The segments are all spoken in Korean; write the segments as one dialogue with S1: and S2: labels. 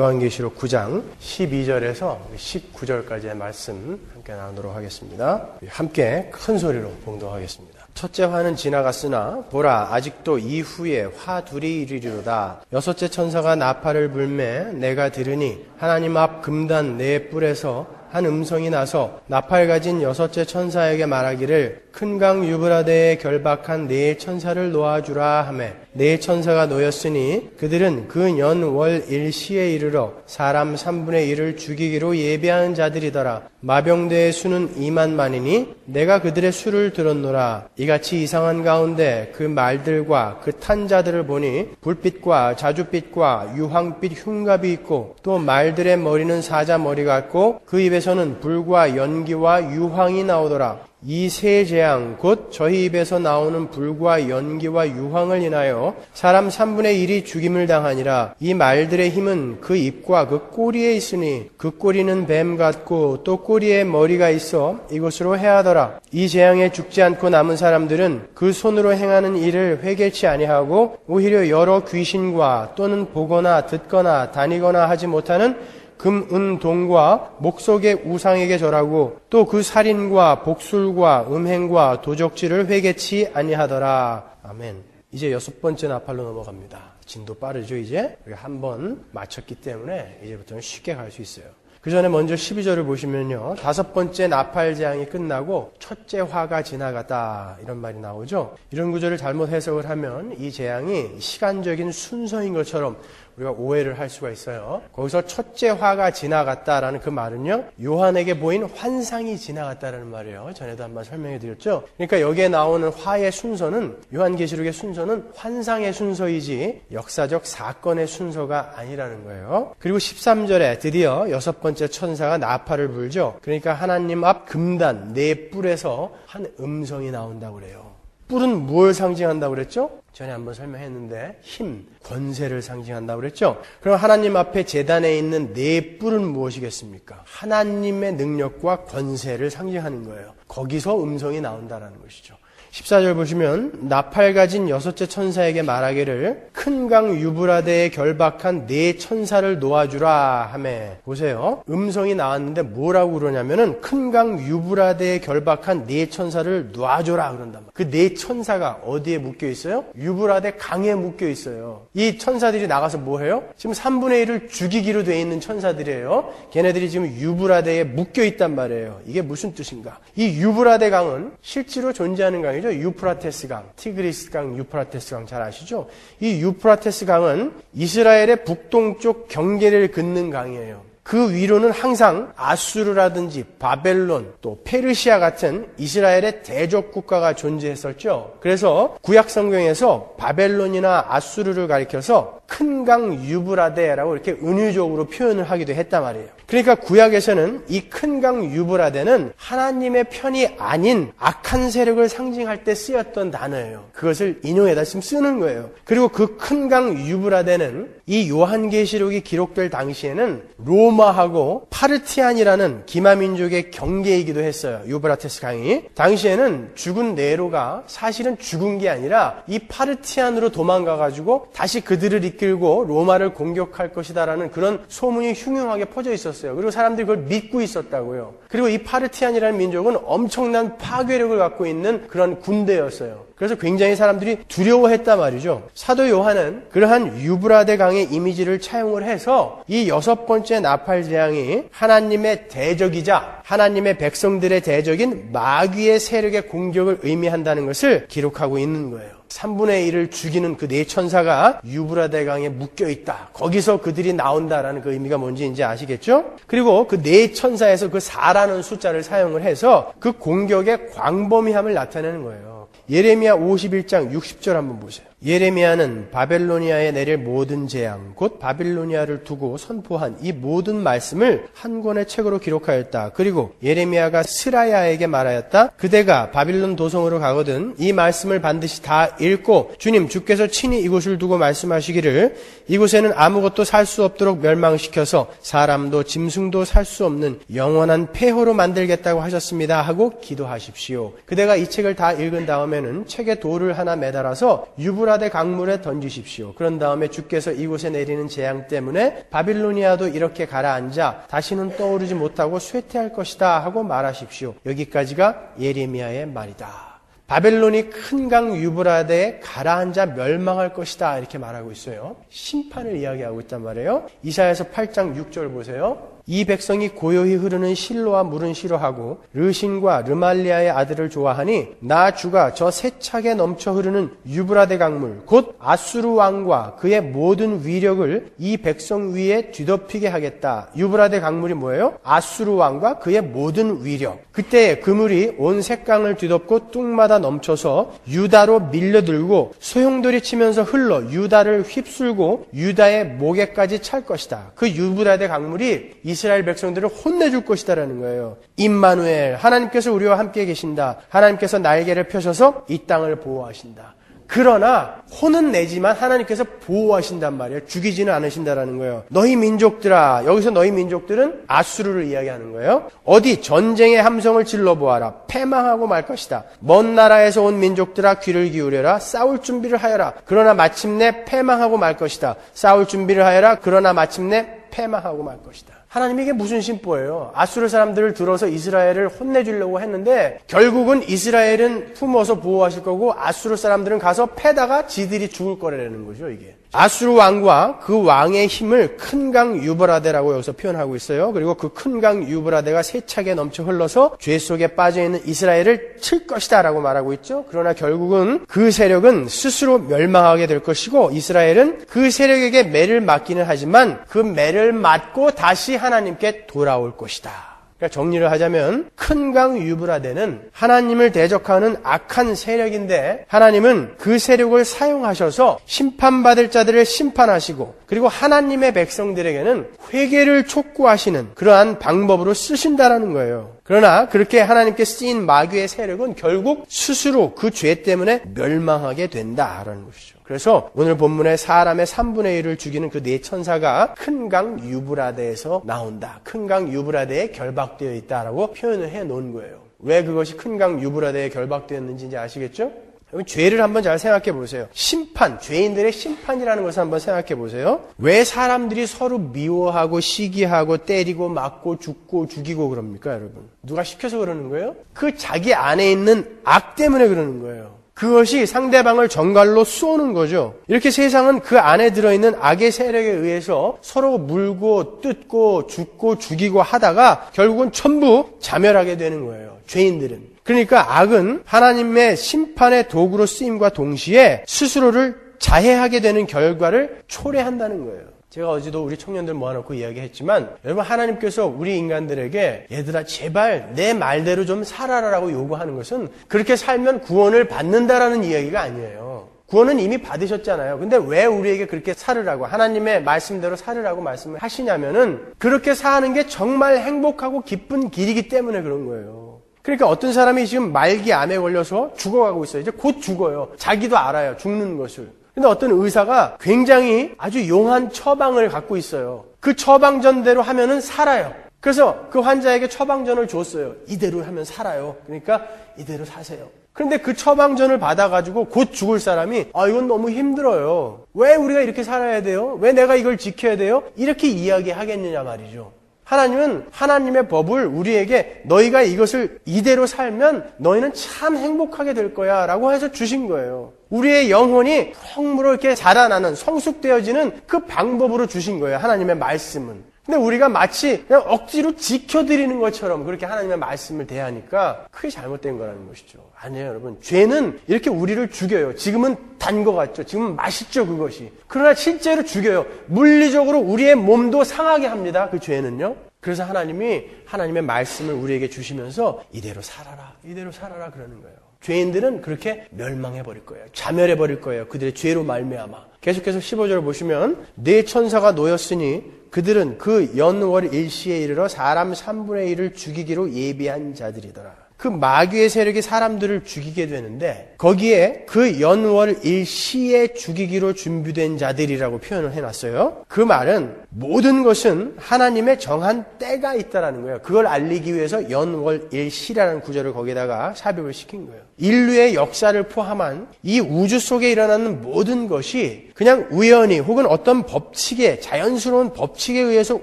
S1: 요한계시록 9장 12절에서 19절까지의 말씀 함께 나누도록 하겠습니다. 함께 큰 소리로 봉독하겠습니다. 첫째 화는 지나갔으나 보라 아직도 이후에 화 둘이 이르리로다. 여섯째 천사가 나팔을 불매 내가 들으니 하나님 앞 금단 네 뿔에서 한 음성이 나서 나팔 가진 여섯째 천사에게 말하기를 큰 강 유브라데에 결박한 네 천사를 놓아주라 하매 네 천사가 놓였으니 그들은 그 연 월 일시에 이르러 사람 3분의 1을 죽이기로 예비한 자들이더라. 마병대의 수는 2만만이니 내가 그들의 수를 들었노라. 이같이 이상한 가운데 그 말들과 그 탄 자들을 보니 불빛과 자줏빛과 유황빛 흉갑이 있고 또 말들의 머리는 사자 머리 같고 그 입에서는 불과 연기와 유황이 나오더라. 이 세 재앙 곧 저희 입에서 나오는 불과 연기와 유황을 인하여 사람 3분의 1이 죽임을 당하니라. 이 말들의 힘은 그 입과 그 꼬리에 있으니 그 꼬리는 뱀 같고 또 꼬리에 머리가 있어 이것으로 해하더라. 이 재앙에 죽지 않고 남은 사람들은 그 손으로 행하는 일을 회개치 아니하고 오히려 여러 귀신과 또는 보거나 듣거나 다니거나 하지 못하는 금, 은, 동과 목석의 우상에게 절하고 또 그 살인과 복술과 음행과 도적질을 회개치 아니하더라. 아멘. 이제 6번째 나팔로 넘어갑니다. 진도 빠르죠 이제? 우리가 한번 마쳤기 때문에 이제부터는 쉽게 갈 수 있어요. 그 전에 먼저 12절을 보시면요. 5번째 나팔 재앙이 끝나고 첫째 화가 지나갔다 이런 말이 나오죠. 이런 구절을 잘못 해석을 하면 이 재앙이 시간적인 순서인 것처럼 우리가 오해를 할 수가 있어요. 거기서 첫째 화가 지나갔다라는 그 말은요. 요한에게 보인 환상이 지나갔다라는 말이에요. 전에도 한번 설명해 드렸죠. 그러니까 여기에 나오는 화의 순서는 요한계시록의 순서는 환상의 순서이지 역사적 사건의 순서가 아니라는 거예요. 그리고 13절에 드디어 6번째 천사가 나팔을 불죠. 그러니까 하나님 앞 금단 네 뿔에서 한 음성이 나온다고 그래요. 뿔은 무엇을 상징한다고 그랬죠? 전에 한번 설명했는데 힘, 권세를 상징한다고 그랬죠? 그럼 하나님 앞에 제단에 있는 네 뿔은 무엇이겠습니까? 하나님의 능력과 권세를 상징하는 거예요. 거기서 음성이 나온다는 것이죠. 14절 보시면 나팔 가진 여섯째 천사에게 말하기를 큰 강 유브라데에 결박한 네 천사를 놓아주라 하매 보세요. 음성이 나왔는데 뭐라고 그러냐면은 큰 강 유브라데에 결박한 네 천사를 놓아줘라 그런단 말이에요. 그 네 천사가 어디에 묶여 있어요? 유브라데 강에 묶여 있어요. 이 천사들이 나가서 뭐 해요? 지금 3분의 1을 죽이기로 돼 있는 천사들이에요. 걔네들이 지금 유브라데에 묶여 있단 말이에요. 이게 무슨 뜻인가? 이 유브라데 강은 실제로 존재하는 강이죠. 유프라테스 강, 티그리스 강, 유프라테스 강 잘 아시죠? 이 유프라테스 강은 이스라엘의 북동쪽 경계를 긋는 강이에요. 그 위로는 항상 아수르라든지 바벨론 또 페르시아 같은 이스라엘의 대적 국가가 존재했었죠. 그래서 구약 성경에서 바벨론이나 아수르를 가리켜서 큰 강 유브라데라고 이렇게 은유적으로 표현을 하기도 했단 말이에요. 그러니까 구약에서는 이 큰 강 유브라데는 하나님의 편이 아닌 악한 세력을 상징할 때 쓰였던 단어예요. 그것을 인용해다 지금 쓰는 거예요. 그리고 그 큰 강 유브라데는 이 요한계시록이 기록될 당시에는 로마하고 파르티안이라는 기마민족의 경계이기도 했어요. 유브라테스 강이. 당시에는 죽은 네로가 사실은 죽은 게 아니라 이 파르티안으로 도망가가지고 다시 그들을 이끌고 로마를 공격할 것이다라는 그런 소문이 흉흉하게 퍼져 있었어요. 그리고 사람들이 그걸 믿고 있었다고요. 그리고 이 파르티안이라는 민족은 엄청난 파괴력을 갖고 있는 그런 군대였어요. 그래서 굉장히 사람들이 두려워했단 말이죠. 사도 요한은 그러한 유브라데 강의 이미지를 차용을 해서 이 6번째 나팔 재앙이 하나님의 대적이자 하나님의 백성들의 대적인 마귀의 세력의 공격을 의미한다는 것을 기록하고 있는 거예요. 3분의 1을 죽이는 그 네 천사가 유브라데 강에 묶여있다. 거기서 그들이 나온다라는 그 의미가 뭔지 이제 아시겠죠? 그리고 그 네 천사에서 그 4라는 숫자를 사용을 해서 그 공격의 광범위함을 나타내는 거예요. 예레미야 51장 60절 한번 보세요. 예레미야는 바벨로니아에 내릴 모든 재앙 곧 바빌로니아를 두고 선포한 이 모든 말씀을 한 권의 책으로 기록하였다. 그리고 예레미야가 스라야에게 말하였다. 그대가 바빌론 도성으로 가거든 이 말씀을 반드시 다 읽고 주님 주께서 친히 이곳을 두고 말씀하시기를 이곳에는 아무것도 살 수 없도록 멸망시켜서 사람도 짐승도 살 수 없는 영원한 폐허로 만들겠다고 하셨습니다 하고 기도하십시오. 그대가 이 책을 다 읽은 다음에는 책에 돌을 하나 매달아서 유브라데 유브라데 강물에 던지십시오. 그런 다음에 주께서 이곳에 내리는 재앙 때문에 바빌로니아도 이렇게 가라앉아 다시는 떠오르지 못하고 쇠퇴할 것이다 하고 말하십시오. 여기까지가 예레미야의 말이다. 바벨론이 큰 강 유브라데에 가라앉아 멸망할 것이다 이렇게 말하고 있어요. 심판을 이야기하고 있단 말이에요. 이사야서 8장 6절 보세요. 이 백성이 고요히 흐르는 실로와 물은 싫어하고 르신과 르말리아의 아들을 좋아하니 나 주가 저 세차게 넘쳐 흐르는 유브라데 강물 곧 아수르 왕과 그의 모든 위력을 이 백성 위에 뒤덮이게 하겠다. 유브라데 강물이 뭐예요? 아수르 왕과 그의 모든 위력. 그때 그 물이 온 색강을 뒤덮고 뚝마다 넘쳐서 유다로 밀려들고 소용돌이 치면서 흘러 유다를 휩쓸고 유다의 목에까지 찰 것이다. 그 유브라데 강물이 이스라엘 백성들을 혼내줄 것이다라는 거예요. 임마누엘, 하나님께서 우리와 함께 계신다. 하나님께서 날개를 펴셔서 이 땅을 보호하신다. 그러나 혼은 내지만 하나님께서 보호하신단 말이에요. 죽이지는 않으신다라는 거예요. 너희 민족들아, 여기서 너희 민족들은 아수르를 이야기하는 거예요. 어디 전쟁의 함성을 질러보아라. 패망하고 말 것이다. 먼 나라에서 온 민족들아 귀를 기울여라. 싸울 준비를 하여라. 그러나 마침내 패망하고 말 것이다. 싸울 준비를 하여라. 그러나 마침내 패망하고 말 것이다. 하나님이 이게 무슨 심보예요? 아수르 사람들을 들어서 이스라엘을 혼내주려고 했는데 결국은 이스라엘은 품어서 보호하실 거고 아수르 사람들은 가서 패다가 지들이 죽을 거라는 거죠. 이게 아수르 왕과 그 왕의 힘을 큰 강 유브라데라고 여기서 표현하고 있어요. 그리고 그 큰 강 유브라데가 세차게 넘쳐 흘러서 죄 속에 빠져있는 이스라엘을 칠 것이다 라고 말하고 있죠. 그러나 결국은 그 세력은 스스로 멸망하게 될 것이고 이스라엘은 그 세력에게 매를 맞기는 하지만 그 매를 맞고 다시 하나님께 돌아올 것이다. 그러니까 정리를 하자면 큰 강 유브라데는 하나님을 대적하는 악한 세력인데 하나님은 그 세력을 사용하셔서 심판받을 자들을 심판하시고 그리고 하나님의 백성들에게는 회개를 촉구하시는 그러한 방법으로 쓰신다라는 거예요. 그러나 그렇게 하나님께 쓰인 마귀의 세력은 결국 스스로 그 죄 때문에 멸망하게 된다라는 것이죠. 그래서 오늘 본문에 사람의 3분의 1을 죽이는 그 네 천사가 큰 강 유브라데에서 나온다. 큰 강 유브라데에 결박되어 있다라고 표현을 해 놓은 거예요. 왜 그것이 큰 강 유브라데에 결박되었는지 이제 아시겠죠? 여러분 죄를 한번 잘 생각해 보세요. 심판, 죄인들의 심판이라는 것을 한번 생각해 보세요. 왜 사람들이 서로 미워하고 시기하고 때리고 맞고 죽고 죽이고 그럽니까, 여러분? 누가 시켜서 그러는 거예요? 그 자기 안에 있는 악 때문에 그러는 거예요. 그것이 상대방을 정갈로 쏘는 거죠. 이렇게 세상은 그 안에 들어있는 악의 세력에 의해서 서로 물고 뜯고 죽고 죽이고 하다가 결국은 전부 자멸하게 되는 거예요. 죄인들은. 그러니까 악은 하나님의 심판의 도구로 쓰임과 동시에 스스로를 자해하게 되는 결과를 초래한다는 거예요. 제가 어제도 우리 청년들 모아놓고 이야기했지만 여러분 하나님께서 우리 인간들에게 얘들아 제발 내 말대로 좀 살아라라고 요구하는 것은 그렇게 살면 구원을 받는다라는 이야기가 아니에요. 구원은 이미 받으셨잖아요. 근데 왜 우리에게 그렇게 살으라고 하나님의 말씀대로 살으라고 말씀을 하시냐면은 그렇게 사는 게 정말 행복하고 기쁜 길이기 때문에 그런 거예요. 그러니까 어떤 사람이 지금 말기 암에 걸려서 죽어가고 있어요. 이제 곧 죽어요. 자기도 알아요. 죽는 것을. 근데 어떤 의사가 굉장히 아주 용한 처방을 갖고 있어요. 그 처방전대로 하면은 살아요. 그래서 그 환자에게 처방전을 줬어요. 이대로 하면 살아요. 그러니까 이대로 사세요. 그런데 그 처방전을 받아가지고 곧 죽을 사람이 이건 너무 힘들어요. 왜 우리가 이렇게 살아야 돼요? 왜 내가 이걸 지켜야 돼요? 이렇게 이야기하겠느냐 말이죠. 하나님은 하나님의 법을 우리에게 너희가 이것을 이대로 살면 너희는 참 행복하게 될 거야 라고 해서 주신 거예요. 우리의 영혼이 푸렁무럭 이렇게 자라나는 성숙되어지는 그 방법으로 주신 거예요. 하나님의 말씀은. 근데 우리가 마치 그냥 억지로 지켜드리는 것처럼 그렇게 하나님의 말씀을 대하니까 크게 잘못된 거라는 것이죠. 아니에요, 여러분. 죄는 이렇게 우리를 죽여요. 지금은 단 것 같죠. 지금은 맛있죠, 그것이. 그러나 실제로 죽여요. 물리적으로 우리의 몸도 상하게 합니다. 그 죄는요. 그래서 하나님이 하나님의 말씀을 우리에게 주시면서 이대로 살아라, 이대로 살아라 그러는 거예요. 죄인들은 그렇게 멸망해버릴 거예요. 자멸해버릴 거예요. 그들의 죄로 말미암아. 계속해서 15절을 보시면 네 천사가 놓였으니 그들은 그 연월 일시에 이르러 사람 3분의 1을 죽이기로 예비한 자들이더라. 그 마귀의 세력이 사람들을 죽이게 되는데 거기에 그 연월 일시에 죽이기로 준비된 자들이라고 표현을 해놨어요. 그 말은 모든 것은 하나님의 정한 때가 있다라는 거예요. 그걸 알리기 위해서 연월 일시라는 구절을 거기다가 삽입을 시킨 거예요. 인류의 역사를 포함한 이 우주 속에 일어나는 모든 것이 그냥 우연히 혹은 어떤 법칙에, 자연스러운 법칙에 의해서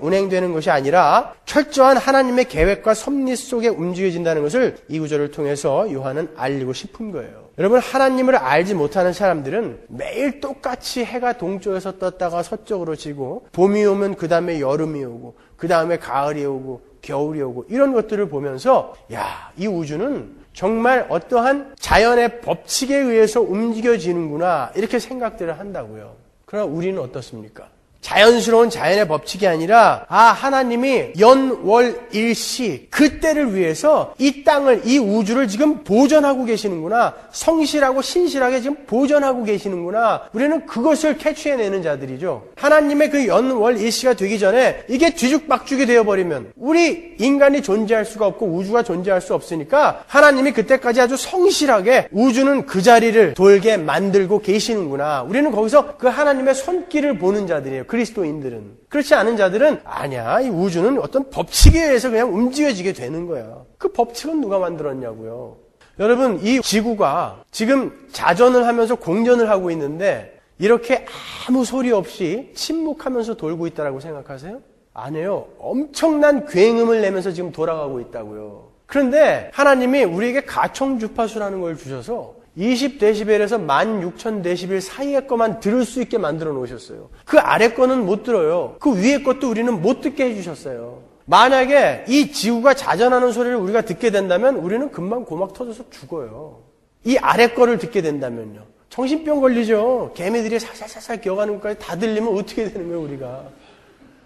S1: 운행되는 것이 아니라 철저한 하나님의 계획과 섭리 속에 움직여진다는 것을 이 구절을 통해서 요한은 알리고 싶은 거예요. 여러분, 하나님을 알지 못하는 사람들은 매일 똑같이 해가 동쪽에서 떴다가 서쪽으로 지고 봄이 오면 그 다음에 여름이 오고 그 다음에 가을이 오고 겨울이 오고 이런 것들을 보면서 야, 이 우주는 정말 어떠한 자연의 법칙에 의해서 움직여지는구나 이렇게 생각들을 한다고요. 그러나 우리는 어떻습니까? 자연스러운 자연의 법칙이 아니라 하나님이 연월일시 그 때를 위해서 이 땅을, 이 우주를 지금 보존하고 계시는구나. 성실하고 신실하게 지금 보존하고 계시는구나. 우리는 그것을 캐치해내는 자들이죠. 하나님의 그 연월일시가 되기 전에 이게 뒤죽박죽이 되어버리면 우리 인간이 존재할 수가 없고 우주가 존재할 수 없으니까 하나님이 그때까지 아주 성실하게 우주는 그 자리를 돌게 만들고 계시는구나. 우리는 거기서 그 하나님의 손길을 보는 자들이에요. 그리스도인들은. 그렇지 않은 자들은 아니야, 이 우주는 어떤 법칙에 의해서 그냥 움직여지게 되는 거야. 그 법칙은 누가 만들었냐고요. 여러분, 이 지구가 지금 자전을 하면서 공전을 하고 있는데 이렇게 아무 소리 없이 침묵하면서 돌고 있다고 생각하세요? 아니에요. 엄청난 굉음을 내면서 지금 돌아가고 있다고요. 그런데 하나님이 우리에게 가청 주파수라는 걸 주셔서 20데시벨에서 16,000데시벨 사이의 것만 들을 수 있게 만들어 놓으셨어요. 그 아래 거는 못 들어요. 그 위에 것도 우리는 못 듣게 해주셨어요. 만약에 이 지구가 자전하는 소리를 우리가 듣게 된다면 우리는 금방 고막 터져서 죽어요. 이 아래 거를 듣게 된다면요. 정신병 걸리죠. 개미들이 살살살살 기어가는 것까지 다 들리면 어떻게 되는 거예요, 우리가.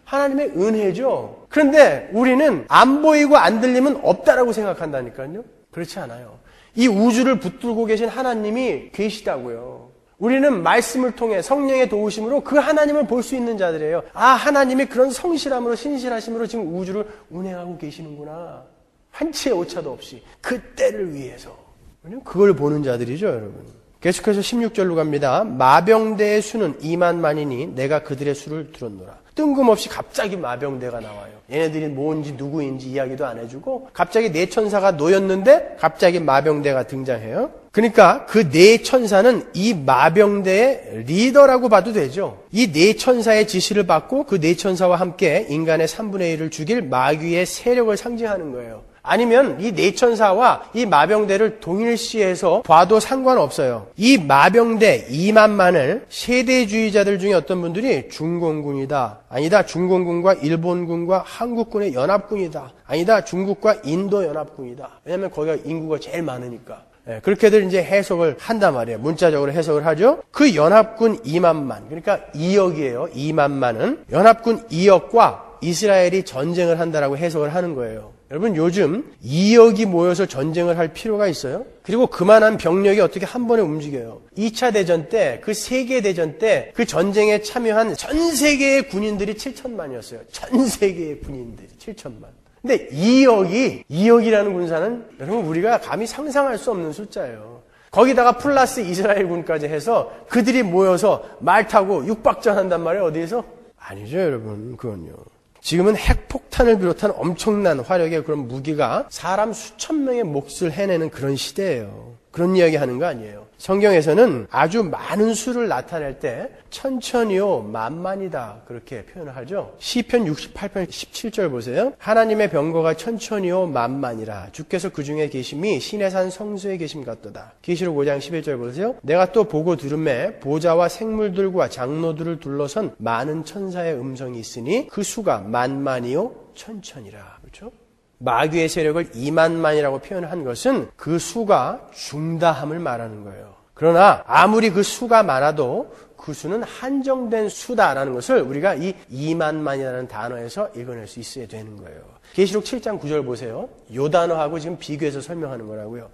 S1: 하나님의 은혜죠. 그런데 우리는 안 보이고 안 들리면 없다라고 생각한다니까요. 그렇지 않아요. 이 우주를 붙들고 계신 하나님이 계시다고요. 우리는 말씀을 통해 성령의 도우심으로 그 하나님을 볼 수 있는 자들이에요. 하나님이 그런 성실함으로 신실하심으로 지금 우주를 운행하고 계시는구나. 한치의 오차도 없이 그 때를 위해서. 우리는 그걸 보는 자들이죠, 여러분. 계속해서 16절로 갑니다. 마병대의 수는 2만만이니 내가 그들의 수를 들었노라. 뜬금없이 갑자기 마병대가 나와요. 얘네들이 뭔지 누구인지 이야기도 안 해주고 갑자기 네 천사가 놓였는데 갑자기 마병대가 등장해요. 그러니까 그 네 천사는 이 마병대의 리더라고 봐도 되죠. 이 네 천사의 지시를 받고 그 네 천사와 함께 인간의 3분의 1을 죽일 마귀의 세력을 상징하는 거예요. 아니면 이 네 천사와 이 마병대를 동일시해서 봐도 상관없어요. 이 마병대 2만만을 세대주의자들 중에 어떤 분들이 중공군이다. 아니다. 중공군과 일본군과 한국군의 연합군이다. 아니다. 중국과 인도 연합군이다. 왜냐하면 거기가 인구가 제일 많으니까. 그렇게들 이제 해석을 한단 말이에요. 문자적으로 해석을 하죠. 그 연합군 2만만, 그러니까 2억이에요. 2만만은 연합군 2억과 이스라엘이 전쟁을 한다라고 해석을 하는 거예요. 여러분, 요즘 2억이 모여서 전쟁을 할 필요가 있어요? 그리고 그만한 병력이 어떻게 한 번에 움직여요? 2차 대전 때, 그 세계대전 때 그 전쟁에 참여한 전 세계의 군인들이 7천만이었어요. 전 세계의 군인들이 7천만. 근데 2억이라는 군사는 여러분 우리가 감히 상상할 수 없는 숫자예요. 거기다가 플러스 이스라엘 군까지 해서 그들이 모여서 말 타고 육박전 한단 말이에요. 어디에서? 아니죠, 여러분. 그건요. 지금은 핵폭탄을 비롯한 엄청난 화력의 그런 무기가 사람 수천 명의 몫을 해내는 그런 시대예요. 그런 이야기 하는 거 아니에요. 성경에서는 아주 많은 수를 나타낼 때 천천히요 만만이다 그렇게 표현을 하죠. 시편 68편 17절 보세요. 하나님의 병거가 천천히요 만만이라 주께서 그 중에 계심이 신의 산 성수에 계심 같도다. 계시록 5장 11절 보세요. 내가 또 보고 들음에 보좌와 생물들과 장로들을 둘러선 많은 천사의 음성이 있으니 그 수가 만만이요 천천이라. 그렇죠? 마귀의 세력을 2만만이라고 표현한 것은 그 수가 중다함을 말하는 거예요. 그러나 아무리 그 수가 많아도 그 수는 한정된 수다라는 것을 우리가 이 2만만이라는 단어에서 읽어낼 수 있어야 되는 거예요. 계시록 7장 9절 보세요. 요 단어하고 지금 비교해서 설명하는 거라고요.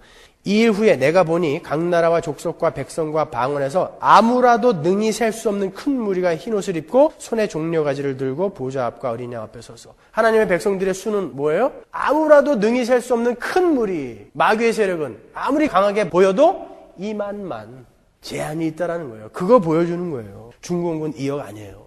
S1: 이일 후에 내가 보니 각 나라와 족속과 백성과 방언에서 아무라도 능히 셀 수 없는 큰 무리가 흰옷을 입고 손에 종려가지를 들고 보좌 앞과 어린 양 앞에 서서. 하나님의 백성들의 수는 뭐예요? 아무라도 능히 셀 수 없는 큰 무리. 마귀의 세력은 아무리 강하게 보여도 2만만 제한이 있다라는 거예요. 그거 보여주는 거예요. 중공군 2억 아니에요.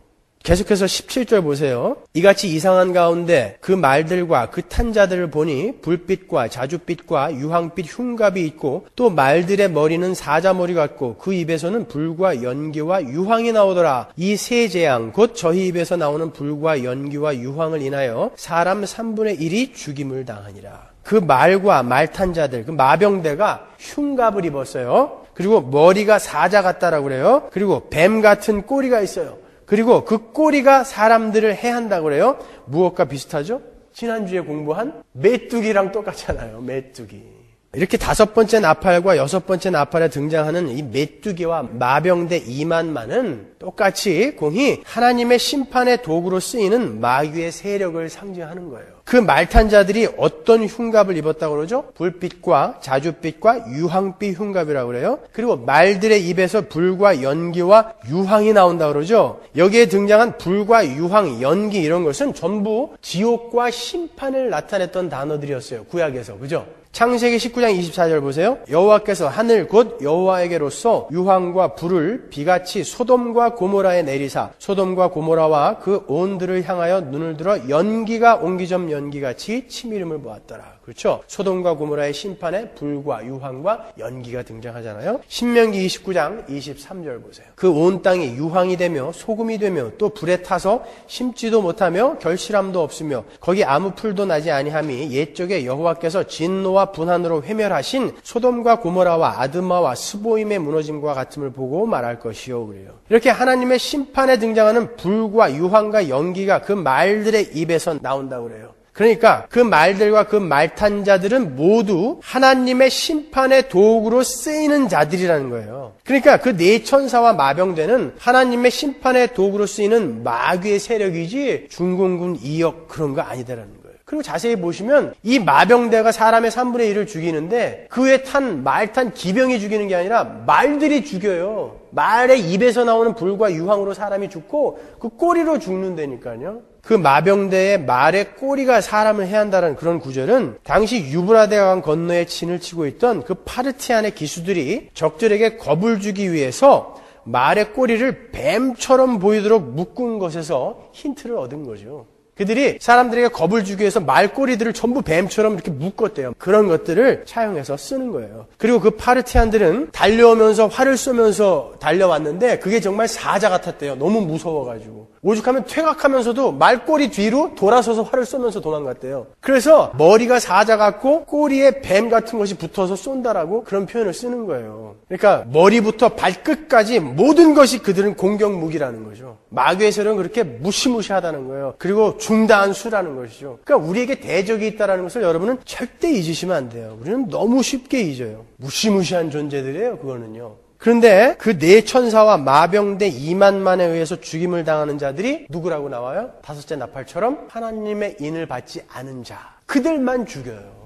S1: 계속해서 17절 보세요. 이같이 이상한 가운데 그 말들과 그 탄자들을 보니 불빛과 자줏빛과 유황빛 흉갑이 있고 또 말들의 머리는 사자머리 같고 그 입에서는 불과 연기와 유황이 나오더라. 이 세 재앙 곧 저희 입에서 나오는 불과 연기와 유황을 인하여 사람 3분의 1이 죽임을 당하니라. 그 말과 말탄자들, 그 마병대가 흉갑을 입었어요. 그리고 머리가 사자 같다라고 그래요. 그리고 뱀 같은 꼬리가 있어요. 그리고 그 꼬리가 사람들을 해한다고 그래요. 무엇과 비슷하죠? 지난주에 공부한 메뚜기랑 똑같잖아요. 메뚜기. 이렇게 5번째 나팔과 6번째 나팔에 등장하는 이 메뚜기와 마병대 2만만은 똑같이 공히 하나님의 심판의 도구로 쓰이는 마귀의 세력을 상징하는 거예요. 그 말탄 자들이 어떤 흉갑을 입었다고 그러죠? 불빛과 자줏빛과 유황빛 흉갑이라고 그래요. 그리고 말들의 입에서 불과 연기와 유황이 나온다고 그러죠. 여기에 등장한 불과 유황, 연기 이런 것은 전부 지옥과 심판을 나타냈던 단어들이었어요. 구약에서. 그죠? 창세기 19장 24절 보세요. 여호와께서 하늘 곧 여호와에게로서 유황과 불을 비같이 소돔과 고모라에 내리사 소돔과 고모라와 그 온들을 향하여 눈을 들어 연기가 옹기점 연기같이 치밀음을 보았더라. 그렇죠? 소돔과 고모라의 심판에 불과 유황과 연기가 등장하잖아요. 신명기 29장 23절 보세요. 그 온 땅이 유황이 되며 소금이 되며 또 불에 타서 심지도 못하며 결실함도 없으며 거기 아무 풀도 나지 아니함이 옛적에 여호와께서 진노와 분한으로 회멸하신 소돔과 고모라와 아드마와 스보임의 무너짐과 같음을 보고 말할 것이요. 그래요. 이렇게 하나님의 심판에 등장하는 불과 유황과 연기가 그 말들의 입에서 나온다고 그래요. 그러니까 그 말들과 그 말탄 자들은 모두 하나님의 심판의 도구로 쓰이는 자들이라는 거예요. 그러니까 그 네 천사와 마병대는 하나님의 심판의 도구로 쓰이는 마귀의 세력이지 중공군 2역 그런 거 아니다라는 거예요. 그리고 자세히 보시면 이 마병대가 사람의 3분의 1을 죽이는데 그에 탄 말탄 기병이 죽이는 게 아니라 말들이 죽여요. 말의 입에서 나오는 불과 유황으로 사람이 죽고 그 꼬리로 죽는다니까요. 그 마병대의 말의 꼬리가 사람을 해한다는 그런 구절은 당시 유브라데강 건너에 진을 치고 있던 그 파르티안의 기수들이 적들에게 겁을 주기 위해서 말의 꼬리를 뱀처럼 보이도록 묶은 것에서 힌트를 얻은 거죠. 그들이 사람들에게 겁을 주기 위해서 말꼬리들을 전부 뱀처럼 이렇게 묶었대요. 그런 것들을 차용해서 쓰는 거예요. 그리고 그 파르티안들은 달려오면서 활을 쏘면서 달려왔는데 그게 정말 사자 같았대요. 너무 무서워가지고. 오죽하면 퇴각하면서도 말꼬리 뒤로 돌아서서 활을 쏘면서 도망갔대요. 그래서 머리가 사자 같고 꼬리에 뱀 같은 것이 붙어서 쏜다라고 그런 표현을 쓰는 거예요. 그러니까 머리부터 발끝까지 모든 것이 그들은 공격 무기라는 거죠. 마귀의 세력은 그렇게 무시무시하다는 거예요. 그리고 중다한 수라는 것이죠. 그러니까 우리에게 대적이 있다는 것을 여러분은 절대 잊으시면 안 돼요. 우리는 너무 쉽게 잊어요. 무시무시한 존재들이에요. 그거는요. 그런데 그 네 천사와 마병대 2만만에 의해서 죽임을 당하는 자들이 누구라고 나와요? 5째 나팔처럼 하나님의 인을 받지 않은 자. 그들만 죽여요.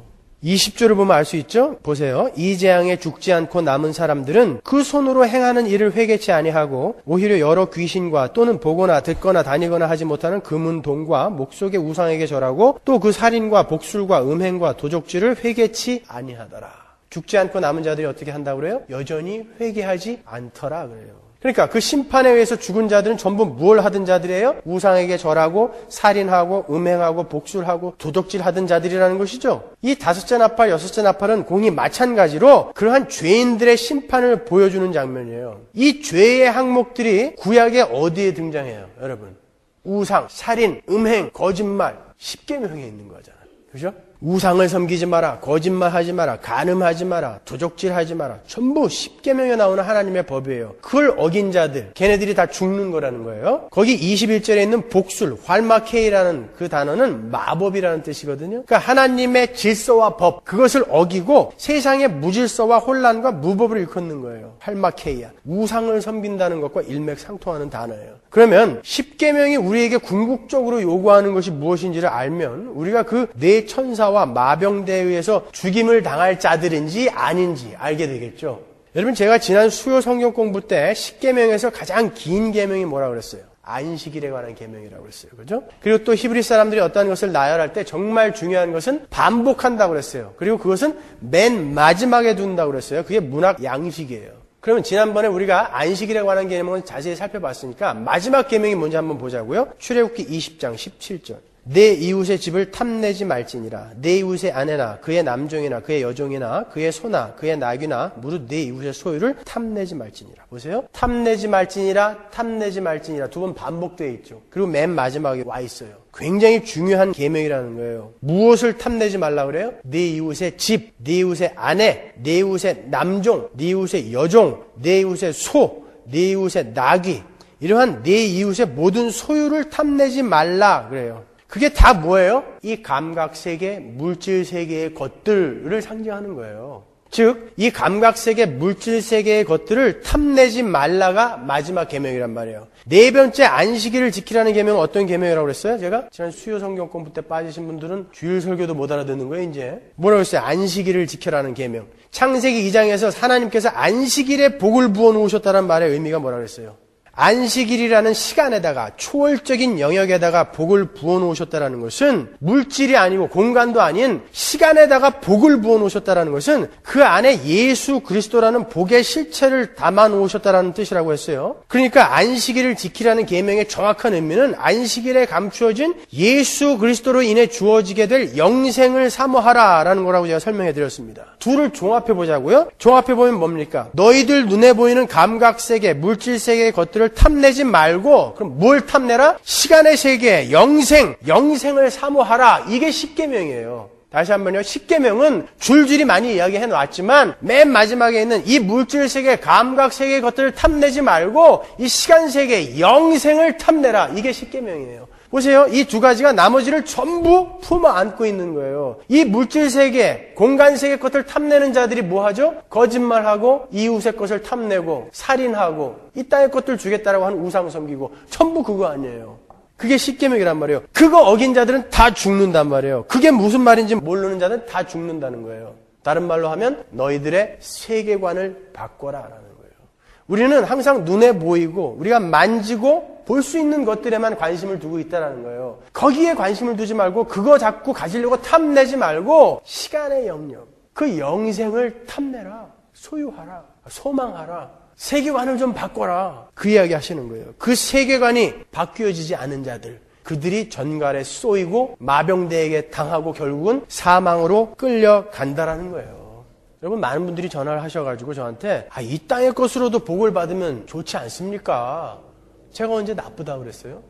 S1: 20절을 보면 알 수 있죠? 보세요. 이 재앙에 죽지 않고 남은 사람들은 그 손으로 행하는 일을 회개치 아니하고 오히려 여러 귀신과 또는 보거나 듣거나 다니거나 하지 못하는 금은 동과 목속의 우상에게 절하고 또 그 살인과 복술과 음행과 도적질을 회개치 아니하더라. 죽지 않고 남은 자들이 어떻게 한다고 그래요? 여전히 회개하지 않더라 그래요. 그러니까 그 심판에 의해서 죽은 자들은 전부 뭘 하던 자들이에요? 우상에게 절하고 살인하고 음행하고 복술하고 도둑질하던 자들이라는 것이죠. 이 5째 나팔, 6째 나팔은 공이 마찬가지로 그러한 죄인들의 심판을 보여주는 장면이에요. 이 죄의 항목들이 구약에 어디에 등장해요? 여러분. 우상, 살인, 음행, 거짓말, 십계명에 있는 거잖아요. 그죠? 우상을 섬기지 마라, 거짓말하지 마라, 간음하지 마라, 도적질하지 마라. 전부 십계명에 나오는 하나님의 법이에요. 그걸 어긴 자들, 걔네들이 다 죽는 거라는 거예요. 거기 21절에 있는 복술, 활마케이라는 그 단어는 마법이라는 뜻이거든요. 그러니까 하나님의 질서와 법, 그것을 어기고 세상의 무질서와 혼란과 무법을 일컫는 거예요. 활마케이야. 우상을 섬긴다는 것과 일맥상통하는 단어예요. 그러면 십계명이 우리에게 궁극적으로 요구하는 것이 무엇인지를 알면 우리가 그 네 천사와 마병대에 의해서 죽임을 당할 자들인지 아닌지 알게 되겠죠. 여러분, 제가 지난 수요 성경 공부 때 십계명에서 가장 긴 계명이 뭐라고 그랬어요? 안식일에 관한 계명이라고 그랬어요. 그죠? 그리고 또 히브리 사람들이 어떤 것을 나열할 때 정말 중요한 것은 반복한다고 그랬어요. 그리고 그것은 맨 마지막에 둔다고 그랬어요. 그게 문학 양식이에요. 그러면 지난번에 우리가 안식일에 관한 계명을 자세히 살펴봤으니까 마지막 계명이 뭔지 한번 보자고요. 출애굽기 20장 17절. 내 이웃의 집을 탐내지 말지니라. 내 이웃의 아내나 그의 남종이나 그의 여종이나 그의 소나 그의 낙이나 무릇 내 이웃의 소유를 탐내지 말지니라. 보세요. 탐내지 말지니라, 탐내지 말지니라 두 번 반복되어 있죠. 그리고 맨 마지막에 와 있어요. 굉장히 중요한 계명이라는 거예요. 무엇을 탐내지 말라 그래요? 내 이웃의 집, 내 이웃의 아내, 내 이웃의 남종, 내 이웃의 여종, 내 이웃의 소, 내 이웃의 낙이, 이러한 내 이웃의 모든 소유를 탐내지 말라 그래요. 그게 다 뭐예요? 이 감각세계, 물질세계의 것들을 상징하는 거예요. 즉, 이 감각세계, 물질세계의 것들을 탐내지 말라가 마지막 계명이란 말이에요. 네 번째 안식일을 지키라는 계명은 어떤 계명이라고 그랬어요? 제가 지난 수요 성경 공부 때 빠지신 분들은 주일 설교도 못 알아듣는 거예요, 이제. 뭐라고 했어요? 안식일을 지켜라는 계명. 창세기 2장에서 하나님께서 안식일에 복을 부어 놓으셨다는 말의 의미가 뭐라고 그랬어요? 안식일이라는 시간에다가 초월적인 영역에다가 복을 부어 놓으셨다는 것은 물질이 아니고 공간도 아닌 시간에다가 복을 부어 놓으셨다는 것은 그 안에 예수 그리스도라는 복의 실체를 담아 놓으셨다는 뜻이라고 했어요. 그러니까 안식일을 지키라는 계명의 정확한 의미는 안식일에 감추어진 예수 그리스도로 인해 주어지게 될 영생을 사모하라라는 거라고 제가 설명해 드렸습니다. 둘을 종합해 보자고요. 종합해 보면 뭡니까? 너희들 눈에 보이는 감각세계, 물질세계의 것들을 탐내지 말고, 그럼 뭘 탐내라? 시간의 세계, 영생을 사모하라. 이게 십계명이에요. 다시 한번요. 십계명은 줄줄이 많이 이야기해 놨지만 맨 마지막에 있는 이 물질세계, 감각세계의 것들을 탐내지 말고 이 시간세계, 영생을 탐내라. 이게 십계명이에요. 보세요. 이 두 가지가 나머지를 전부 품어 안고 있는 거예요. 이 물질세계, 공간세계 것을 탐내는 자들이 뭐 하죠? 거짓말하고 이웃의 것을 탐내고 살인하고 이 땅의 것들 주겠다라고 하는 우상 섬기고 전부 그거 아니에요. 그게 십계명이란 말이에요. 그거 어긴 자들은 다 죽는단 말이에요. 그게 무슨 말인지 모르는 자들은 다 죽는다는 거예요. 다른 말로 하면 너희들의 세계관을 바꿔라라는 거예요. 우리는 항상 눈에 보이고 우리가 만지고 볼 수 있는 것들에만 관심을 두고 있다는 거예요. 거기에 관심을 두지 말고 그거 자꾸 가지려고 탐내지 말고 시간의 영역, 그 영생을 탐내라, 소유하라, 소망하라, 세계관을 좀 바꿔라. 그 이야기 하시는 거예요. 그 세계관이 바뀌어지지 않은 자들, 그들이 전갈에 쏘이고 마병대에게 당하고 결국은 사망으로 끌려간다라는 거예요. 여러분, 많은 분들이 전화를 하셔가지고 저한테 이 땅의 것으로도 복을 받으면 좋지 않습니까? 제가 언제 나쁘다고 그랬어요?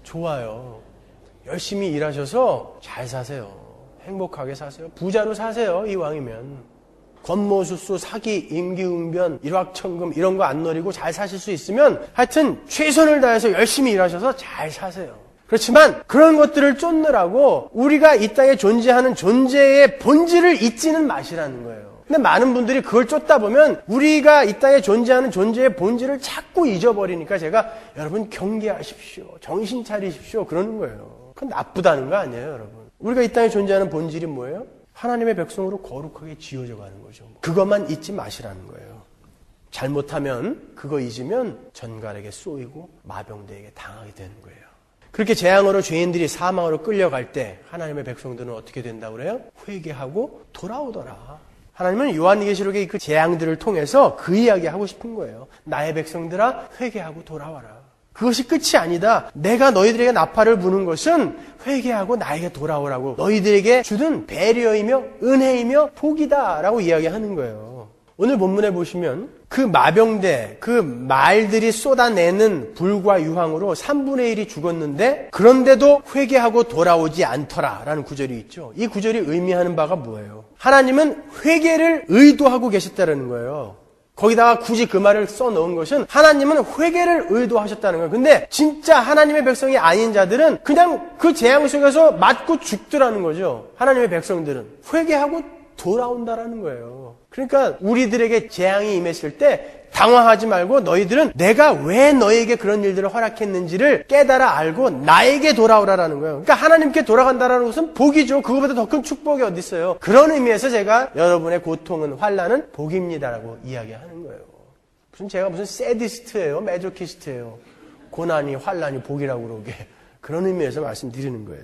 S1: 좋아요. 열심히 일하셔서 잘 사세요. 행복하게 사세요. 부자로 사세요. 이왕이면. 권모술수, 사기, 임기응변, 일확천금 이런 거 안 노리고 잘 사실 수 있으면 하여튼 최선을 다해서 열심히 일하셔서 잘 사세요. 그렇지만 그런 것들을 쫓느라고 우리가 이 땅에 존재하는 존재의 본질을 잊지는 마시라는 거예요. 근데 많은 분들이 그걸 쫓다 보면 우리가 이 땅에 존재하는 존재의 본질을 자꾸 잊어버리니까 제가 여러분 경계하십시오. 정신 차리십시오. 그러는 거예요. 그건 나쁘다는 거 아니에요, 여러분. 우리가 이 땅에 존재하는 본질이 뭐예요? 하나님의 백성으로 거룩하게 지어져 가는 거죠. 그것만 잊지 마시라는 거예요. 잘못하면 그거 잊으면 전갈에게 쏘이고 마병대에게 당하게 되는 거예요. 그렇게 재앙으로 죄인들이 사망으로 끌려갈 때 하나님의 백성들은 어떻게 된다고 그래요? 회개하고 돌아오더라. 하나님은 요한계시록의 그 재앙들을 통해서 그 이야기 하고 싶은 거예요. 나의 백성들아 회개하고 돌아와라. 그것이 끝이 아니다. 내가 너희들에게 나팔을 부는 것은 회개하고 나에게 돌아오라고 너희들에게 주는 배려이며 은혜이며 복이다라고 이야기하는 거예요. 오늘 본문에 보시면 그 마병대, 그 말들이 쏟아내는 불과 유황으로 3분의 1이 죽었는데 그런데도 회개하고 돌아오지 않더라라는 구절이 있죠. 이 구절이 의미하는 바가 뭐예요? 하나님은 회개를 의도하고 계셨다는 거예요. 거기다가 굳이 그 말을 써놓은 것은 하나님은 회개를 의도하셨다는 거예요. 근데 진짜 하나님의 백성이 아닌 자들은 그냥 그 재앙 속에서 맞고 죽더라는 거죠. 하나님의 백성들은 회개하고 돌아온다라는 거예요. 그러니까 우리들에게 재앙이 임했을 때 당황하지 말고 너희들은 내가 왜 너에게 그런 일들을 허락했는지를 깨달아 알고 나에게 돌아오라라는 거예요. 그러니까 하나님께 돌아간다라는 것은 복이죠. 그거보다 더 큰 축복이 어디 있어요. 그런 의미에서 제가 여러분의 고통은 환난은 복입니다라고 이야기하는 거예요. 제가 무슨 세디스트예요, 메조키스트예요. 고난이 환난이 복이라고 그러게. 그런 의미에서 말씀드리는 거예요.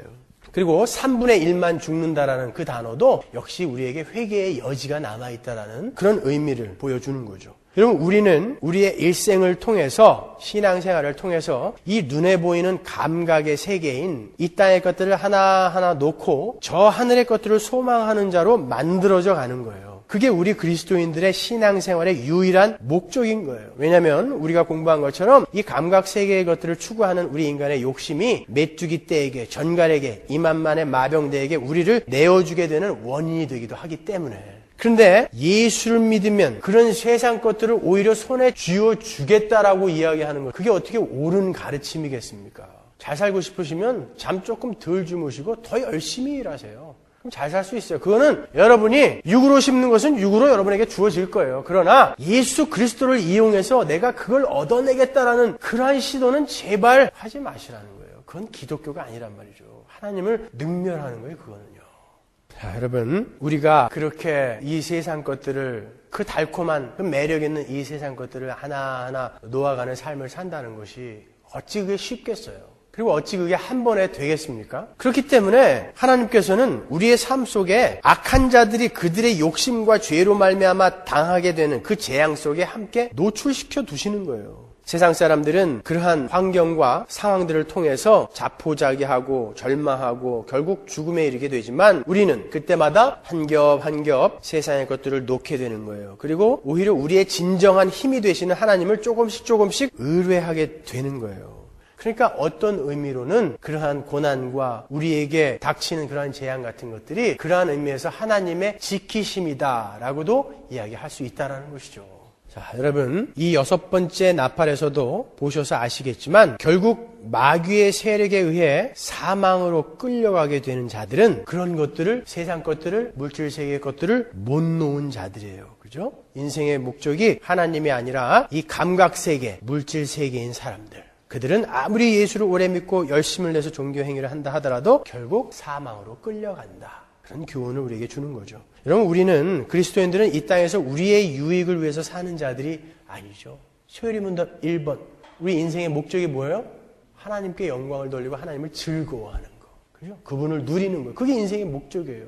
S1: 그리고 3분의 1만 죽는다라는 그 단어도 역시 우리에게 회개의 여지가 남아있다라는 그런 의미를 보여주는 거죠. 여러분, 우리는 우리의 일생을 통해서, 신앙생활을 통해서 이 눈에 보이는 감각의 세계인 이 땅의 것들을 하나하나 놓고 저 하늘의 것들을 소망하는 자로 만들어져 가는 거예요. 그게 우리 그리스도인들의 신앙생활의 유일한 목적인 거예요. 왜냐하면 우리가 공부한 것처럼 이 감각 세계의 것들을 추구하는 우리 인간의 욕심이 메뚜기 떼에게, 전갈에게, 이만만의 마병대에게 우리를 내어주게 되는 원인이 되기도 하기 때문에. 그런데 예수를 믿으면 그런 세상 것들을 오히려 손에 쥐어주겠다라고 이야기하는 것, 그게 어떻게 옳은 가르침이겠습니까? 잘 살고 싶으시면 잠 조금 덜 주무시고 더 열심히 일하세요. 그럼 잘 살 수 있어요. 그거는 여러분이 육으로 심는 것은 육으로 여러분에게 주어질 거예요. 그러나 예수 그리스도를 이용해서 내가 그걸 얻어내겠다라는 그러한 시도는 제발 하지 마시라는 거예요. 그건 기독교가 아니란 말이죠. 하나님을 능멸하는 거예요, 그거는요. 자, 여러분, 우리가 그렇게 이 세상 것들을, 그 달콤한, 그 매력 있는 이 세상 것들을 하나하나 놓아가는 삶을 산다는 것이 어찌 그게 쉽겠어요? 그리고 어찌 그게 한 번에 되겠습니까? 그렇기 때문에 하나님께서는 우리의 삶 속에 악한 자들이 그들의 욕심과 죄로 말미암아 당하게 되는 그 재앙 속에 함께 노출시켜 두시는 거예요. 세상 사람들은 그러한 환경과 상황들을 통해서 자포자기하고 절망하고 결국 죽음에 이르게 되지만 우리는 그때마다 한 겹 한 겹 세상의 것들을 놓게 되는 거예요. 그리고 오히려 우리의 진정한 힘이 되시는 하나님을 조금씩 의뢰하게 되는 거예요. 그러니까 어떤 의미로는 그러한 고난과 우리에게 닥치는 그러한 재앙 같은 것들이 그러한 의미에서 하나님의 지키심이다라고도 이야기할 수 있다는 것이죠. 자, 여러분, 이 6번째 나팔에서도 보셔서 아시겠지만 결국 마귀의 세력에 의해 사망으로 끌려가게 되는 자들은 그런 것들을, 세상 것들을, 물질 세계의 것들을 못 놓은 자들이에요. 그죠? 인생의 목적이 하나님이 아니라 이 감각 세계, 물질 세계인 사람들. 그들은 아무리 예수를 오래 믿고 열심을 내서 종교 행위를 한다 하더라도 결국 사망으로 끌려간다. 그런 교훈을 우리에게 주는 거죠. 여러분, 우리는, 그리스도인들은 이 땅에서 우리의 유익을 위해서 사는 자들이 아니죠. 소요리 문답 1번. 우리 인생의 목적이 뭐예요? 하나님께 영광을 돌리고 하나님을 즐거워하는 거. 그죠? 그분을 누리는 거. 그게 인생의 목적이에요.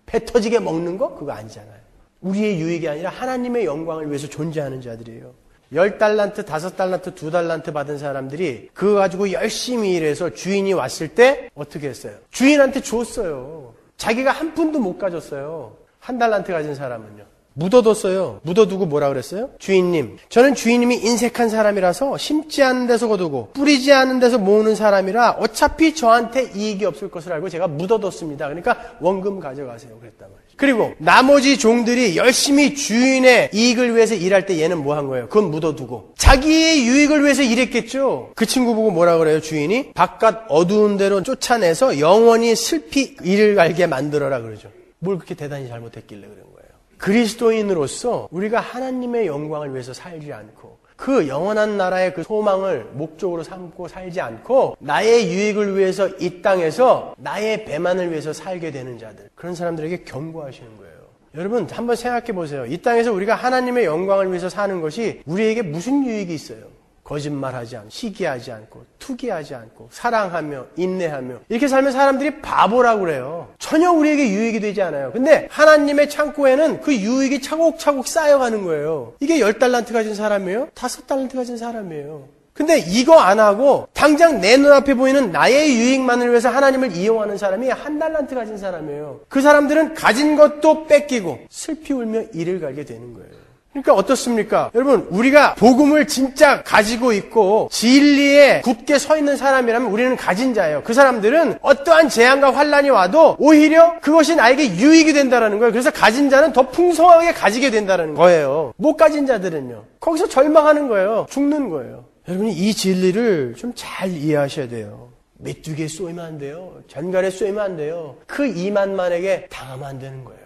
S1: 배 터지게 먹는 거? 그거 아니잖아요. 우리의 유익이 아니라 하나님의 영광을 위해서 존재하는 자들이에요. 10달란트, 5달란트, 2달란트 받은 사람들이 그거 가지고 열심히 일해서 주인이 왔을 때 어떻게 했어요? 주인한테 줬어요. 자기가 한 푼도 못 가졌어요. 1달란트 가진 사람은요. 묻어뒀어요. 묻어두고 뭐라 그랬어요? 주인님, 저는 주인님이 인색한 사람이라서 심지 않은 데서 거두고 뿌리지 않은 데서 모으는 사람이라 어차피 저한테 이익이 없을 것을 알고 제가 묻어뒀습니다. 그러니까 원금 가져가세요. 그랬단 말이에요. 그리고 나머지 종들이 열심히 주인의 이익을 위해서 일할 때 얘는 뭐 한 거예요? 그건 묻어두고 자기의 유익을 위해서 일했겠죠. 그 친구 보고 뭐라 그래요? 주인이 바깥 어두운 데로 쫓아내서 영원히 슬피 이를 갈게 만들어라 그러죠. 뭘 그렇게 대단히 잘못했길래 그런 거예요. 그리스도인으로서 우리가 하나님의 영광을 위해서 살지 않고 그 영원한 나라의 그 소망을 목적으로 삼고 살지 않고 나의 유익을 위해서 이 땅에서 나의 배만을 위해서 살게 되는 자들, 그런 사람들에게 경고하시는 거예요. 여러분, 한번 생각해 보세요. 이 땅에서 우리가 하나님의 영광을 위해서 사는 것이 우리에게 무슨 유익이 있어요? 거짓말하지 않고, 시기하지 않고, 투기하지 않고, 사랑하며, 인내하며 이렇게 살면 사람들이 바보라고 그래요. 전혀 우리에게 유익이 되지 않아요. 근데 하나님의 창고에는 그 유익이 차곡차곡 쌓여가는 거예요. 이게 10달란트 가진 사람이에요? 5달란트 가진 사람이에요. 근데 이거 안 하고 당장 내 눈앞에 보이는 나의 유익만을 위해서 하나님을 이용하는 사람이 1달란트 가진 사람이에요. 그 사람들은 가진 것도 뺏기고 슬피 울며 이를 갈게 되는 거예요. 그러니까 어떻습니까? 여러분, 우리가 복음을 진짜 가지고 있고 진리에 굳게 서 있는 사람이라면 우리는 가진 자예요. 그 사람들은 어떠한 재앙과 환난이 와도 오히려 그것이 나에게 유익이 된다는 거예요. 그래서 가진 자는 더 풍성하게 가지게 된다는 거예요. 못 가진 자들은요, 거기서 절망하는 거예요. 죽는 거예요. 여러분이 이 진리를 좀 잘 이해하셔야 돼요. 메뚜기에 쏘이면 안 돼요. 전갈에 쏘이면 안 돼요. 그 이만만에게 당하면 안 되는 거예요.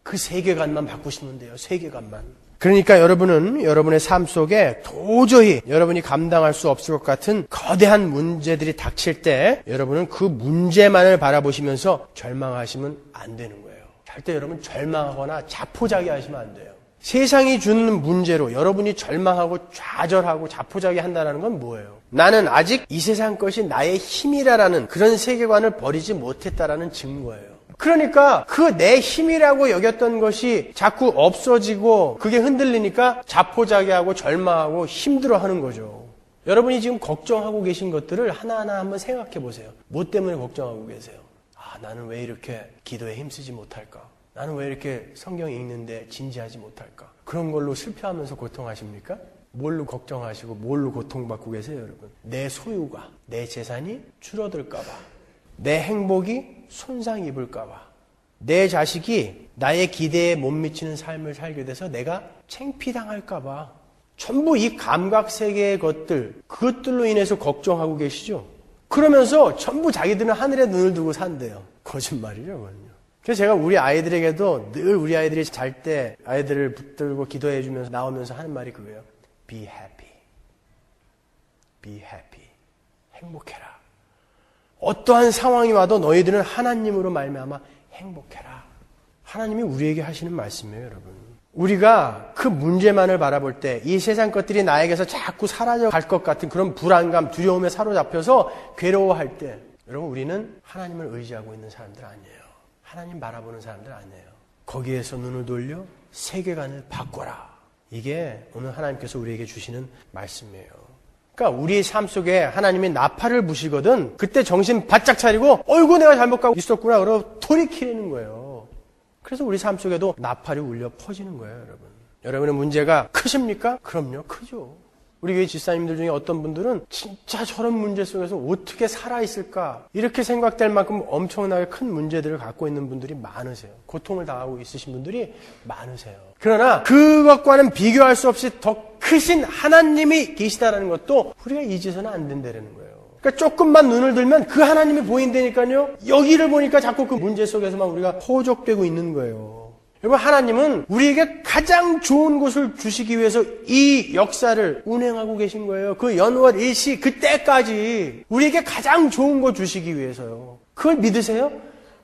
S1: 그 세계관만 바꾸시면 돼요. 세계관만. 그러니까 여러분은 여러분의 삶 속에 도저히 여러분이 감당할 수 없을 것 같은 거대한 문제들이 닥칠 때 여러분은 그 문제만을 바라보시면서 절망하시면 안 되는 거예요. 절대 여러분 절망하거나 자포자기하시면 안 돼요. 세상이 주는 문제로 여러분이 절망하고 좌절하고 자포자기한다는 건 뭐예요? 나는 아직 이 세상 것이 나의 힘이라는 그런 세계관을 버리지 못했다라는 증거예요. 그러니까 그 내 힘이라고 여겼던 것이 자꾸 없어지고 그게 흔들리니까 자포자기하고 절망하고 힘들어하는 거죠. 여러분이 지금 걱정하고 계신 것들을 하나하나 한번 생각해 보세요. 뭐 때문에 걱정하고 계세요? 나는 왜 이렇게 기도에 힘쓰지 못할까? 나는 왜 이렇게 성경 읽는데 진지하지 못할까? 그런 걸로 슬퍼하면서 고통하십니까? 뭘로 걱정하시고 뭘로 고통받고 계세요, 여러분? 내 소유가, 내 재산이 줄어들까 봐. 내 행복이 손상 입을까 봐. 내 자식이 나의 기대에 못 미치는 삶을 살게 돼서 내가 창피당할까 봐. 전부 이 감각세계의 것들, 그것들로 인해서 걱정하고 계시죠? 그러면서 전부 자기들은 하늘에 눈을 두고 산대요. 거짓말이죠, 그건요. 그래서 제가 우리 아이들에게도 늘 우리 아이들이 잘 때 아이들을 붙들고 기도해 주면서 나오면서 하는 말이 그거예요. Be happy. Be happy. 행복해라. 어떠한 상황이 와도 너희들은 하나님으로 말미암아 행복해라. 하나님이 우리에게 하시는 말씀이에요, 여러분. 우리가 그 문제만을 바라볼 때 이 세상 것들이 나에게서 자꾸 사라져 갈 것 같은 그런 불안감, 두려움에 사로잡혀서 괴로워할 때 여러분 우리는 하나님을 의지하고 있는 사람들 아니에요. 하나님 바라보는 사람들 아니에요. 거기에서 눈을 돌려 세계관을 바꿔라. 이게 오늘 하나님께서 우리에게 주시는 말씀이에요. 그러니까 우리의 삶 속에 하나님이 나팔을 부시거든 그때 정신 바짝 차리고 어이구 내가 잘못 가고 있었구나 그러고 돌이키는 거예요. 그래서 우리 삶 속에도 나팔이 울려 퍼지는 거예요, 여러분. 여러분의 문제가 크십니까? 그럼요, 크죠. 우리 교회 집사님들 중에 어떤 분들은 진짜 저런 문제 속에서 어떻게 살아있을까? 이렇게 생각될 만큼 엄청나게 큰 문제들을 갖고 있는 분들이 많으세요. 고통을 당하고 있으신 분들이 많으세요. 그러나 그것과는 비교할 수 없이 더 크신 하나님이 계시다는 것도 우리가 잊어서는 안 된다는 거예요. 그러니까 조금만 눈을 들면 그 하나님이 보인다니까요. 여기를 보니까 자꾸 그 문제 속에서만 우리가 허족되고 있는 거예요. 여러분 하나님은 우리에게 가장 좋은 곳을 주시기 위해서 이 역사를 운행하고 계신 거예요. 그 연월 일시 그때까지 우리에게 가장 좋은 곳 주시기 위해서요. 그걸 믿으세요?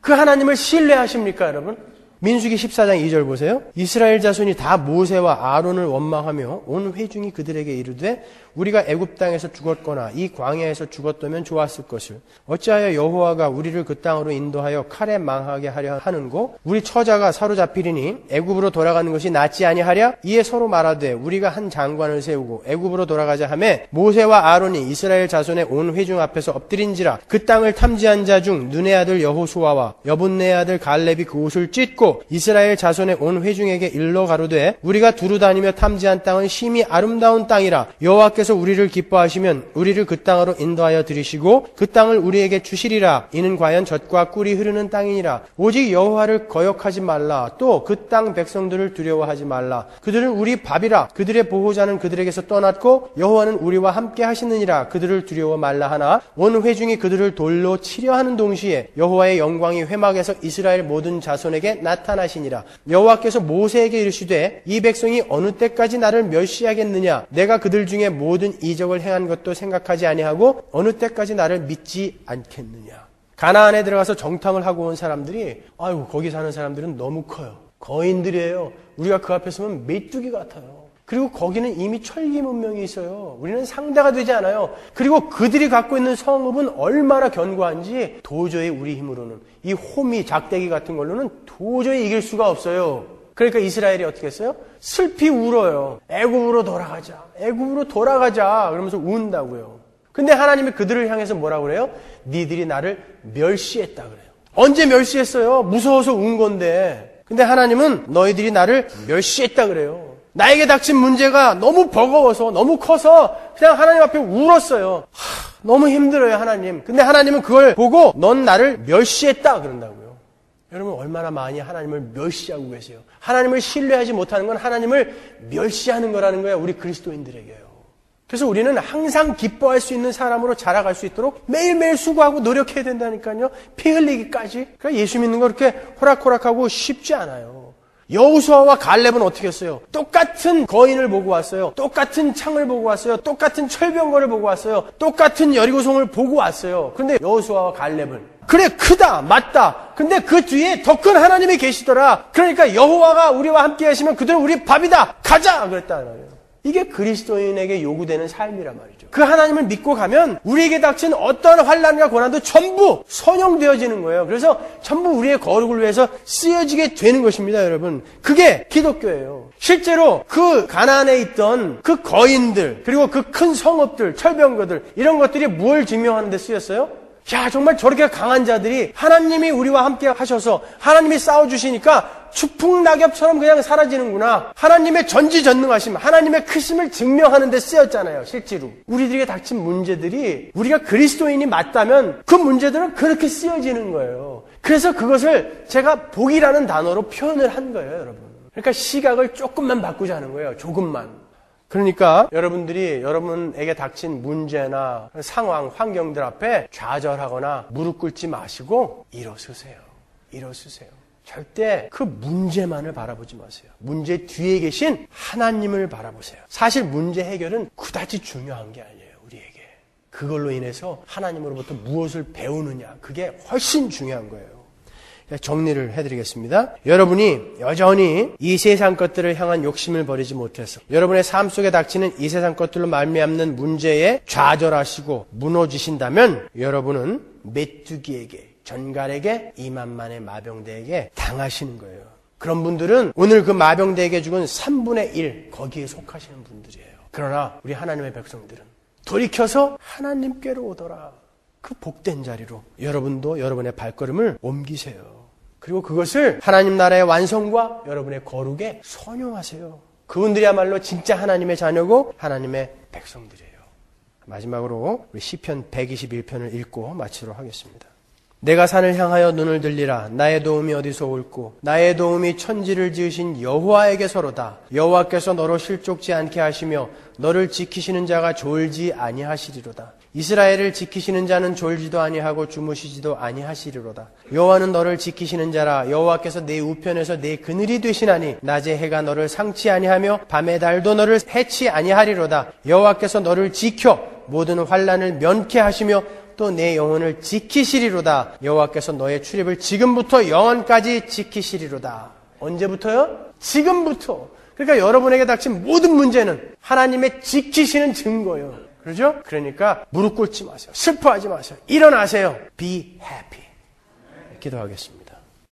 S1: 그 하나님을 신뢰하십니까, 여러분? 민수기 14장 2절 보세요. 이스라엘 자손이 다 모세와 아론을 원망하며 온 회중이 그들에게 이르되 우리가 애굽 땅에서 죽었거나 이 광야에서 죽었다면 좋았을 것을 어찌하여 여호와가 우리를 그 땅으로 인도하여 칼에 망하게 하려 하는고 우리 처자가 사로잡히리니 애굽으로 돌아가는 것이 낫지 아니하랴. 이에 서로 말하되 우리가 한 장관을 세우고 애굽으로 돌아가자 하매 모세와 아론이 이스라엘 자손의 온 회중 앞에서 엎드린지라. 그 땅을 탐지한 자 중 눈의 아들 여호수아와 여분네 아들 갈렙이 그 옷을 찢고 이스라엘 자손의 온 회중에게 일러 가로되 우리가 두루 다니며 탐지한 땅은 심히 아름다운 땅이라. 여호와께서 우리를 기뻐하시면 우리를 그 땅으로 인도하여 들이시고 그 땅을 우리에게 주시리라. 이는 과연 젖과 꿀이 흐르는 땅이니라. 오직 여호와를 거역하지 말라. 또 그 땅 백성들을 두려워하지 말라. 그들은 우리 밥이라. 그들의 보호자는 그들에게서 떠났고 여호와는 우리와 함께 하시느니라. 그들을 두려워 말라 하나 온 회중이 그들을 돌로 치려 하는 동시에 여호와의 영광이 회막에서 이스라엘 모든 자손에게 나타나시니라. 여호와께서 모세에게 이르시되 이 백성이 어느 때까지 나를 멸시하겠느냐. 내가 그들 중에 모든 이적을 행한 것도 생각하지 아니하고 어느 때까지 나를 믿지 않겠느냐. 가나안에 들어가서 정탐을 하고 온 사람들이 아이고 거기 사는 사람들은 너무 커요. 거인들이에요. 우리가 그 앞에 서면 메뚜기 같아요. 그리고 거기는 이미 철기 문명이 있어요. 우리는 상대가 되지 않아요. 그리고 그들이 갖고 있는 성읍은 얼마나 견고한지 도저히 우리 힘으로는 이 호미, 작대기 같은 걸로는 도저히 이길 수가 없어요. 그러니까 이스라엘이 어떻게 했어요? 슬피 울어요. 애굽으로 돌아가자. 애굽으로 돌아가자. 그러면서 운다고요. 근데 하나님이 그들을 향해서 뭐라고 그래요? 니들이 나를 멸시했다 그래요. 언제 멸시했어요? 무서워서 운 건데. 근데 하나님은 너희들이 나를 멸시했다 그래요. 나에게 닥친 문제가 너무 버거워서 너무 커서 그냥 하나님 앞에 울었어요. 너무 힘들어요, 하나님. 근데 하나님은 그걸 보고 넌 나를 멸시했다 그런다고요. 여러분 얼마나 많이 하나님을 멸시하고 계세요. 하나님을 신뢰하지 못하는 건 하나님을 멸시하는 거라는 거예요. 우리 그리스도인들에게요. 그래서 우리는 항상 기뻐할 수 있는 사람으로 자라갈 수 있도록 매일매일 수고하고 노력해야 된다니까요. 피 흘리기까지. 그러니까 예수 믿는 거 그렇게 호락호락하고 쉽지 않아요. 여호수아와 갈렙은 어떻게 했어요? 똑같은 거인을 보고 왔어요. 똑같은 창을 보고 왔어요. 똑같은 철병거를 보고 왔어요. 똑같은 여리고성을 보고 왔어요. 그런데 여호수아와 갈렙은 그래, 크다, 맞다. 근데 그 뒤에 더 큰 하나님이 계시더라. 그러니까 여호와가 우리와 함께 하시면 그들은 우리 밥이다. 가자! 그랬다는 거예요. 이게 그리스도인에게 요구되는 삶이란 말이죠. 그 하나님을 믿고 가면 우리에게 닥친 어떤 환난과 고난도 전부 선용되어지는 거예요. 그래서 전부 우리의 거룩을 위해서 쓰여지게 되는 것입니다, 여러분. 그게 기독교예요. 실제로 그 가나안에 있던 그 거인들, 그리고 그 큰 성읍들, 철병거들, 이런 것들이 뭘 증명하는 데 쓰였어요? 야, 정말 저렇게 강한 자들이 하나님이 우리와 함께 하셔서 하나님이 싸워주시니까 추풍낙엽처럼 그냥 사라지는구나. 하나님의 전지전능하심, 하나님의 크심을 증명하는 데 쓰였잖아요, 실제로. 우리들에게 닥친 문제들이 우리가 그리스도인이 맞다면 그 문제들은 그렇게 쓰여지는 거예요. 그래서 그것을 제가 복이라는 단어로 표현을 한 거예요, 여러분. 그러니까 시각을 조금만 바꾸자는 거예요, 조금만. 그러니까 여러분들이 여러분에게 닥친 문제나 상황, 환경들 앞에 좌절하거나 무릎 꿇지 마시고 일어서세요. 일어서세요. 절대 그 문제만을 바라보지 마세요. 문제 뒤에 계신 하나님을 바라보세요. 사실 문제 해결은 그다지 중요한 게 아니에요, 우리에게. 그걸로 인해서 하나님으로부터 무엇을 배우느냐, 그게 훨씬 중요한 거예요. 정리를 해드리겠습니다. 여러분이 여전히 이 세상 것들을 향한 욕심을 버리지 못해서 여러분의 삶 속에 닥치는 이 세상 것들로 말미암는 문제에 좌절하시고 무너지신다면 여러분은 메뚜기에게, 전갈에게, 2만만의 마병대에게 당하시는 거예요. 그런 분들은 오늘 그 마병대에게 죽은 3분의 1 거기에 속하시는 분들이에요. 그러나 우리 하나님의 백성들은 돌이켜서 하나님께로 오더라. 그 복된 자리로 여러분도 여러분의 발걸음을 옮기세요. 그리고 그것을 하나님 나라의 완성과 여러분의 거룩에 선용하세요. 그분들이야말로 진짜 하나님의 자녀고 하나님의 백성들이에요. 마지막으로 우리 시편 121편을 읽고 마치도록 하겠습니다. 내가 산을 향하여 눈을 들리라. 나의 도움이 어디서 올꼬? 나의 도움이 천지를 지으신 여호와에게서로다. 여호와께서 너로 실족지 않게 하시며 너를 지키시는 자가 졸지 아니하시리로다. 이스라엘을 지키시는 자는 졸지도 아니하고 주무시지도 아니하시리로다. 여호와는 너를 지키시는 자라. 여호와께서 내 우편에서 내 그늘이 되시나니 낮에 해가 너를 상치 아니하며 밤에 달도 너를 해치 아니하리로다. 여호와께서 너를 지켜 모든 환난을 면케 하시며 또 내 영혼을 지키시리로다. 여호와께서 너의 출입을 지금부터 영원까지 지키시리로다. 언제부터요? 지금부터. 그러니까 여러분에게 닥친 모든 문제는 하나님의 지키시는 증거예요. 그렇죠? 그러니까 무릎 꿇지 마세요. 슬퍼하지 마세요. 일어나세요. Be happy. 기도하겠습니다.